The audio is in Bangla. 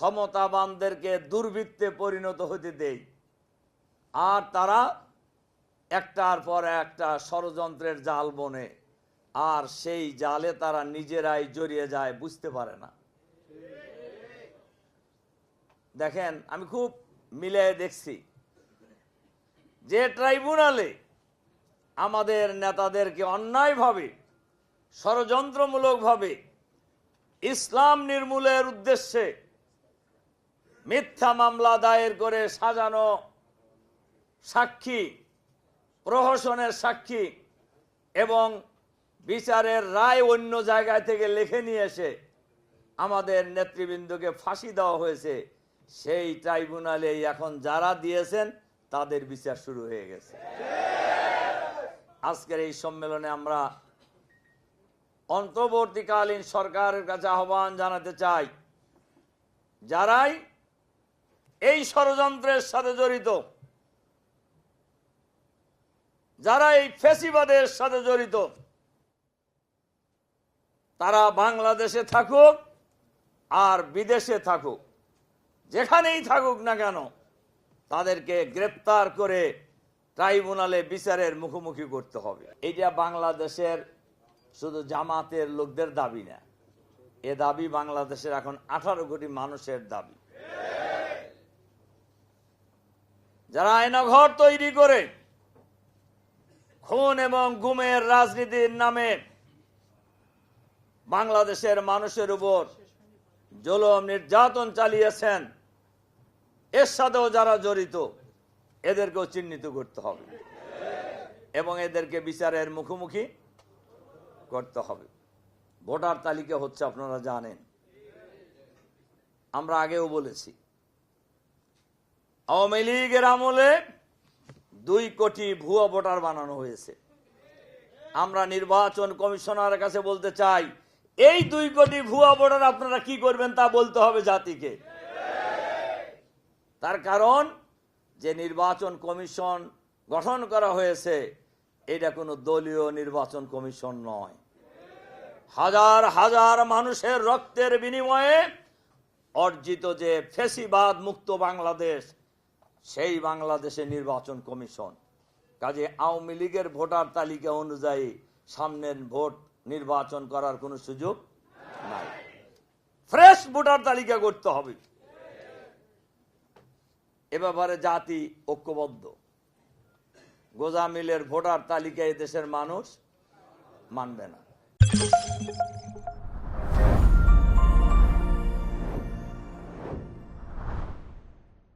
ক্ষমতাবানদেরকে দুর্বৃত্তে পরিণত হতে দেয়, আর তারা একটার পর একটা ষড়যন্ত্রের জাল বনে, আর সেই জালে তারা নিজেরাই জড়িয়ে যায়, বুঝতে পারে না। দেখেন, আমি খুব মিলিয়ে দেখছি যে ট্রাইব্যুনালে আমাদের নেতাদেরকে অন্যায়ভাবে ষড়যন্ত্রমূলকভাবে ইসলাম নির্মূলের উদ্দেশ্যে মিথ্যা মামলা দায়ের করে সাজানো সাক্ষী, প্রহসনের সাক্ষী এবং বিচারের রায় অন্য জায়গায় থেকে লিখে নিয়ে এসে আমাদের নেতৃবৃন্দকে ফাঁসি দেওয়া হয়েছে। সেই ট্রাইব্যুনালে এখন যারা দিয়েছেন তাদের বিচার শুরু হয়ে গেছে। আজকের এই সম্মেলনে আমরা অন্তর্বর্তীকালীন সরকারের কাছে আহ্বান জানাতে চাই, যারাই এই ষড়যন্ত্রের সাথে জড়িত, যারা এই ফ্যাসিবাদের সাথে জড়িত, তারা বাংলাদেশে থাকুক আর বিদেশে থাকুক, যেখানেই থাকুক না কেন, তাদেরকে গ্রেপ্তার করে ট্রাইব্যুনালে বিচারের মুখোমুখি করতে হবে। এটা বাংলাদেশের শুধু জামাতের লোকদের দাবি না, এ দাবি বাংলাদেশের এখন 18 কোটি মানুষের দাবি। যারা আয়নাঘর তৈরি করে খুন এবং গুমের রাজনীতির নামে বাংলাদেশের মানুষের উপর জুলুম নির্যাতন চালিয়েছেন, এর সাথেও যারা জড়িত, এদেরকেও চিহ্নিত করতে হবে এবং এদেরকে বিচারের মুখোমুখি করতে হবে। ভোটার তালিকা হচ্ছে, আপনারা জানেন, আমরা আগেও বলেছি, আওয়ামী লীগের আমলে 2 কোটি ভুয়া ভোটার বানানো হয়েছে। আমরা নির্বাচন কমিশনারের কাছে বলতে চাই, এই 2 কোটি ভুয়া ভোটার আপনারা কি করবেন তা বলতে হবে জাতিকে। তার কারণ, যে নির্বাচন কমিশন গঠন করা হয়েছে এটা কোনো দলীয় নির্বাচন কমিশন নয়। হাজার হাজার মানুষের রক্তের বিনিময়ে অর্জিত যে ফ্যাসিবাদ মুক্ত বাংলাদেশ, সেই বাংলাদেশে নির্বাচন কমিশন। কাজে আওয়ামী লীগের ভোটার তালিকা অনুযায়ী সামনের ভোট নির্বাচন করার কোনো সুযোগ নাই। ফ্রেশ ভোটার তালিকা করতে হবে। এ ব্যাপারে জাতি ঐক্যবদ্ধ। গোজামিলের ভোটার তালিকায় দেশের মানুষ মানবে না।